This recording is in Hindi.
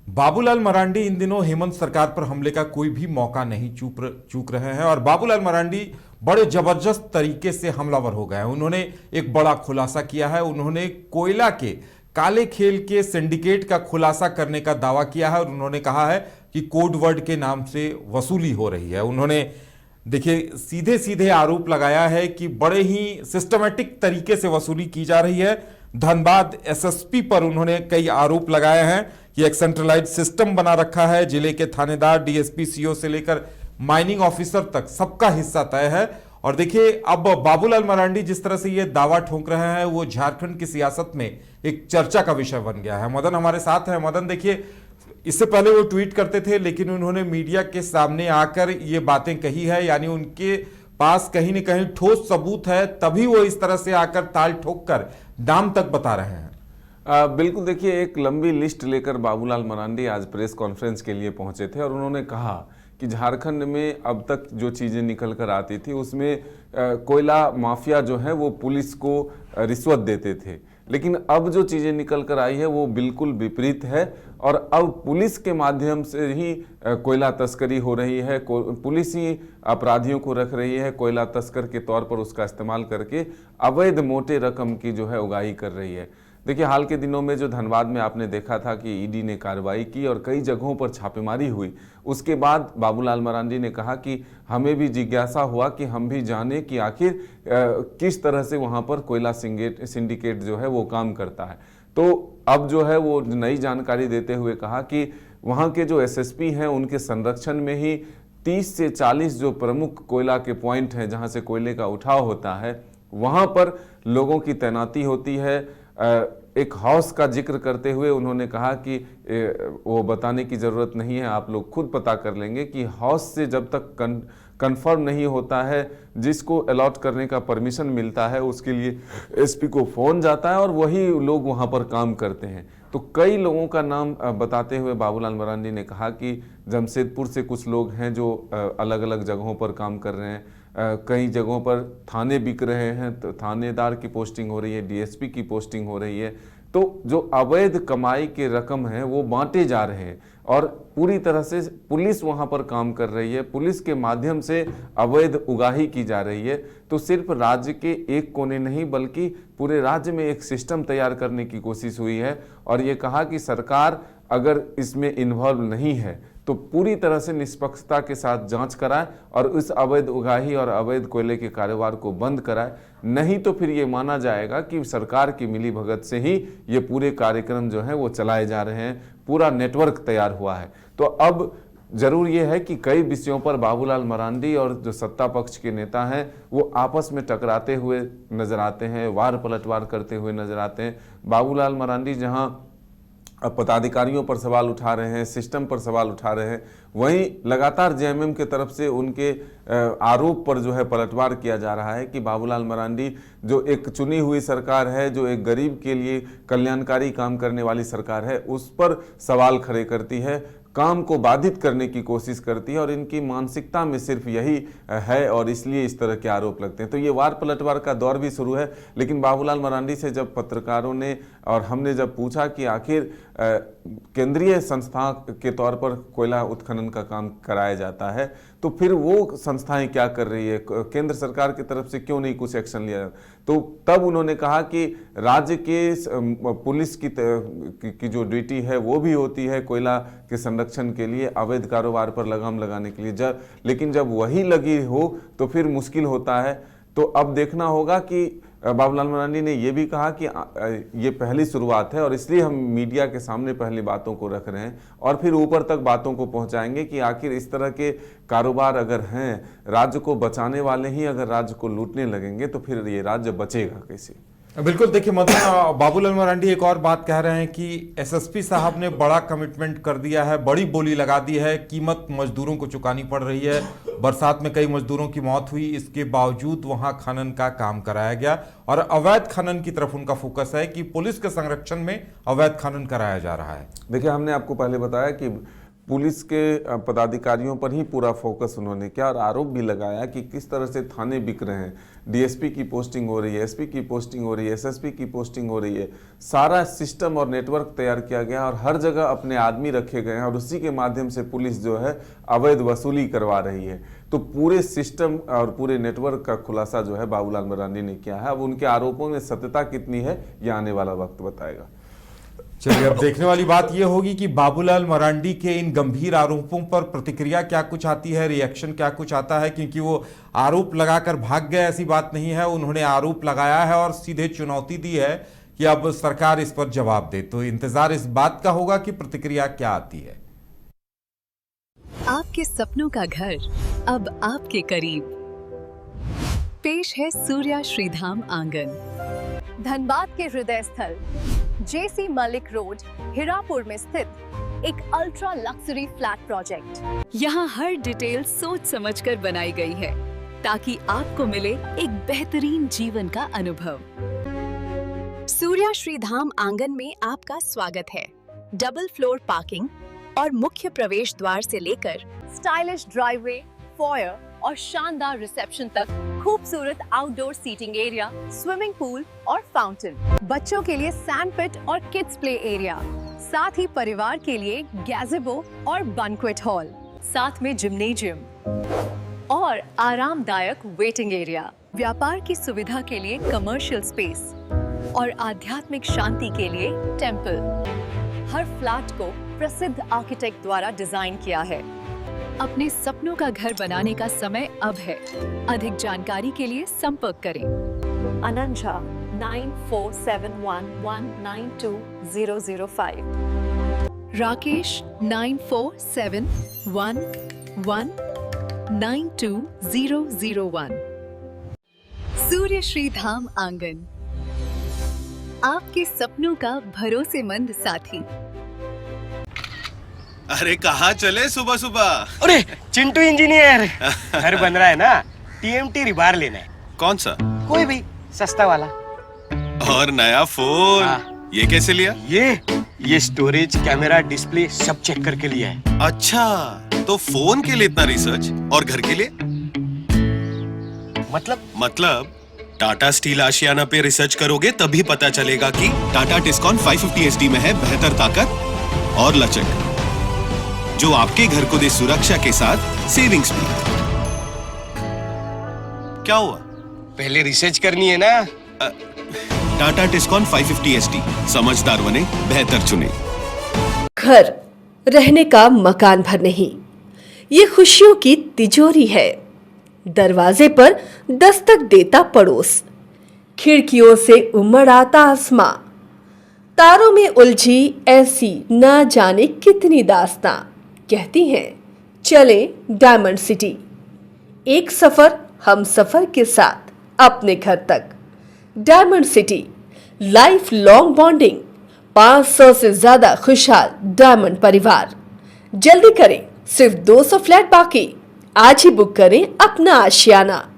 बाबूलाल मरांडी इन दिनों हेमंत सरकार पर हमले का कोई भी मौका नहीं चूक रहे हैं और बाबूलाल मरांडी बड़े जबरदस्त तरीके से हमलावर हो गए हैं। उन्होंने एक बड़ा खुलासा किया है। उन्होंने कोयला के काले खेल के सिंडिकेट का खुलासा करने का दावा किया है और उन्होंने कहा है कि कोड वर्ड के नाम से वसूली हो रही है। उन्होंने देखिए सीधे सीधे आरोप लगाया है कि बड़े ही सिस्टमैटिक तरीके से वसूली की जा रही है। धनबाद एसएसपी पर उन्होंने कई आरोप लगाए हैं कि एक सेंट्रलाइज्ड सिस्टम बना रखा है, जिले के थानेदार, डीएसपी, सीओ से लेकर माइनिंग ऑफिसर तक सबका हिस्सा तय है। और देखिए अब बाबूलाल मरांडी जिस तरह से ये दावा ठोक रहे हैं वो झारखंड की सियासत में एक चर्चा का विषय बन गया है। मदन हमारे साथ है। मदन, देखिए इससे पहले वो ट्वीट करते थे लेकिन उन्होंने मीडिया के सामने आकर ये बातें कही है, यानी उनके पास कहीं न कहीं ठोस सबूत है, तभी वो इस तरह से आकर ताल ठोक कर दाम तक बता रहे हैं। बिल्कुल, देखिए एक लंबी लिस्ट लेकर बाबूलाल मरांडी आज प्रेस कॉन्फ्रेंस के लिए पहुंचे थे और उन्होंने कहा कि झारखंड में अब तक जो चीज़ें निकल कर आती थी उसमें कोयला माफिया जो है वो पुलिस को रिश्वत देते थे, लेकिन अब जो चीज़ें निकल कर आई है वो बिल्कुल विपरीत है और अब पुलिस के माध्यम से ही कोयला तस्करी हो रही है। पुलिस ही अपराधियों को रख रही है, कोयला तस्कर के तौर पर उसका इस्तेमाल करके अवैध मोटे रकम की जो है उगाही कर रही है। देखिए हाल के दिनों में जो धनबाद में आपने देखा था कि ईडी ने कार्रवाई की और कई जगहों पर छापेमारी हुई, उसके बाद बाबूलाल मरांडी ने कहा कि हमें भी जिज्ञासा हुआ कि हम भी जाने कि आखिर किस तरह से वहाँ पर कोयला सिंडिकेट जो है वो काम करता है। तो अब जो है वो नई जानकारी देते हुए कहा कि वहाँ के जो एसएसपी हैं उनके संरक्षण में ही 30 से 40 जो प्रमुख कोयला के पॉइंट हैं जहाँ से कोयले का उठाव होता है वहाँ पर लोगों की तैनाती होती है। एक हाउस का जिक्र करते हुए उन्होंने कहा कि वो बताने की ज़रूरत नहीं है, आप लोग खुद पता कर लेंगे कि हाउस से जब तक कंफर्म नहीं होता है, जिसको अलॉट करने का परमिशन मिलता है उसके लिए एसपी को फ़ोन जाता है और वही लोग वहाँ पर काम करते हैं। तो कई लोगों का नाम बताते हुए बाबूलाल मरांडी ने कहा कि जमशेदपुर से कुछ लोग हैं जो अलग अलग जगहों पर काम कर रहे हैं, कई जगहों पर थाने बिक रहे हैं, तो थानेदार की पोस्टिंग हो रही है, डीएसपी की पोस्टिंग हो रही है। तो जो अवैध कमाई के रकम है वो बांटे जा रहे हैं और पूरी तरह से पुलिस वहां पर काम कर रही है, पुलिस के माध्यम से अवैध उगाही की जा रही है। तो सिर्फ राज्य के एक कोने नहीं बल्कि पूरे राज्य में एक सिस्टम तैयार करने की कोशिश हुई है और ये कहा कि सरकार अगर इसमें इन्वॉल्व नहीं है तो पूरी तरह से निष्पक्षता के साथ जांच कराए और इस अवैध उगाही और अवैध कोयले के कारोबार को बंद कराए, नहीं तो फिर ये माना जाएगा कि सरकार की मिलीभगत से ही ये पूरे कार्यक्रम जो है वो चलाए जा रहे हैं, पूरा नेटवर्क तैयार हुआ है। तो अब जरूर ये है कि कई विषयों पर बाबूलाल मरांडी और जो सत्ता पक्ष के नेता हैं वो आपस में टकराते हुए नजर आते हैं, वार पलटवार करते हुए नजर आते हैं। बाबूलाल मरांडी जहां पदाधिकारियों पर सवाल उठा रहे हैं, सिस्टम पर सवाल उठा रहे हैं, वहीं लगातार जेएमएम के तरफ से उनके आरोप पर जो है पलटवार किया जा रहा है कि बाबूलाल मरांडी जो एक चुनी हुई सरकार है, जो एक गरीब के लिए कल्याणकारी काम करने वाली सरकार है, उस पर सवाल खड़े करती है, काम को बाधित करने की कोशिश करती है और इनकी मानसिकता में सिर्फ यही है और इसलिए इस तरह के आरोप लगते हैं। तो ये वार पलटवार का दौर भी शुरू है। लेकिन बाबूलाल मरांडी से जब पत्रकारों ने और हमने जब पूछा कि आखिर केंद्रीय संस्था के तौर पर कोयला उत्खनन का काम कराया जाता है तो फिर वो संस्थाएं क्या कर रही है, केंद्र सरकार की तरफ से क्यों नहीं कुछ एक्शन लिया, तो तब उन्होंने कहा कि राज्य के पुलिस की जो ड्यूटी है वो भी होती है कोयला के संरक्षण के लिए, अवैध कारोबार पर लगाम लगाने के लिए, लेकिन जब वही लगी हो तो फिर मुश्किल होता है। तो अब देखना होगा कि बाबूलाल मरांडी ने यह भी कहा कि ये पहली शुरुआत है और इसलिए हम मीडिया के सामने पहली बातों को रख रहे हैं और फिर ऊपर तक बातों को पहुंचाएंगे कि आखिर इस तरह के कारोबार अगर हैं, राज्य को बचाने वाले ही अगर राज्य को लूटने लगेंगे तो फिर ये राज्य बचेगा कैसे। बिल्कुल, देखिए मदन, बाबूलाल मरांडी एक और बात कह रहे हैं कि एसएसपी साहब ने बड़ा कमिटमेंट कर दिया है, बड़ी बोली लगा दी है, कीमत मजदूरों को चुकानी पड़ रही है, बरसात में कई मजदूरों की मौत हुई, इसके बावजूद वहां खनन का काम कराया गया और अवैध खनन की तरफ उनका फोकस है कि पुलिस के संरक्षण में अवैध खनन कराया जा रहा है। देखिए हमने आपको पहले बताया कि पुलिस के पदाधिकारियों पर ही पूरा फोकस उन्होंने किया और आरोप भी लगाया कि किस तरह से थाने बिक रहे हैं। डीएसपी की पोस्टिंग हो रही है, एसपी की पोस्टिंग हो रही है, एसएसपी की पोस्टिंग हो रही है। सारा सिस्टम और नेटवर्क तैयार किया गया और हर जगह अपने आदमी रखे गए हैं और उसी के माध्यम से पुलिस जो है अवैध वसूली करवा रही है। तो पूरे सिस्टम और पूरे नेटवर्क का खुलासा जो है बाबूलाल मरांडी ने किया है। अब उनके आरोपों में सत्यता कितनी है यह आने वाला वक्त बताएगा। चलिए, अब देखने वाली बात यह होगी कि बाबूलाल मरांडी के इन गंभीर आरोपों पर प्रतिक्रिया क्या कुछ आती है, रिएक्शन क्या कुछ आता है, क्योंकि वो आरोप लगाकर भाग गए ऐसी बात नहीं है। उन्होंने आरोप लगाया है और सीधे चुनौती दी है कि अब सरकार इस पर जवाब दे। तो इंतजार इस बात का होगा कि प्रतिक्रिया क्या आती है। आपके सपनों का घर अब आपके करीब। पेश है सूर्या श्रीधाम आंगन, धनबाद के हृदय स्थल जेसी मलिक रोड, हिरापुर में स्थित एक अल्ट्रा लक्जरी फ्लैट प्रोजेक्ट। यहाँ हर डिटेल सोच समझकर बनाई गई है ताकि आपको मिले एक बेहतरीन जीवन का अनुभव। सूर्या श्रीधाम आंगन में आपका स्वागत है। डबल फ्लोर पार्किंग और मुख्य प्रवेश द्वार से लेकर स्टाइलिश ड्राइववे, फॉयर और शानदार रिसेप्शन तक खूबसूरत outdoor seating area, swimming pool और फाउंटेन, बच्चों के लिए सैंड पिट और किड्स प्ले एरिया, साथ ही परिवार के लिए गैज़ेबो और बैंक्वेट हॉल, साथ में जिम्नेजियम और आरामदायक वेटिंग एरिया, व्यापार की सुविधा के लिए कमर्शियल स्पेस और आध्यात्मिक शांति के लिए टेम्पल। हर फ्लैट को प्रसिद्ध आर्किटेक्ट द्वारा डिजाइन किया है। अपने सपनों का घर बनाने का समय अब है। अधिक जानकारी के लिए संपर्क करें। अनंत झा 9471192005, राकेश 9471192001। सूर्य श्रीधाम आंगन, आपके सपनों का भरोसेमंद साथी। अरे कहाँ चले सुबह सुबह? अरे चिंटू इंजीनियर, घर बन रहा है ना, टीएमटी रिबार लेना है। कौन सा? कोई भी सस्ता वाला। और नया फोन? ये कैसे लिया? ये स्टोरेज, कैमरा, डिस्प्ले सब चेक करके लिया है। अच्छा, तो फोन के लिए इतना रिसर्च और घर के लिए? मतलब टाटा स्टील आशियाना पे रिसर्च करोगे तभी पता चलेगा कि टाटा टिस्कॉन 550 SD में है बेहतर ताकत और लचक, जो आपके घर को दे सुरक्षा के साथ सेविंग्स भी। क्या हुआ? पहले रिसर्च करनी है ना। टाटा टिस्कॉन 550 SD, समझदार बने, बेहतर चुने। घर रहने का मकान भर नहीं, ये खुशियों की तिजोरी है। दरवाजे पर दस्तक देता पड़ोस, खिड़कियों से उमड़ आता आसमां, तारों में उलझी ऐसी ना जाने कितनी दास्तां। कहती हैं चले डायमंड सिटी, एक सफर हम सफर के साथ अपने घर तक। Diamond city, life long bonding, 500 से ज्यादा खुशहाल डायमंड परिवार। जल्दी करें, सिर्फ 200 फ्लैट बाकी। आज ही बुक करें अपना आशियाना।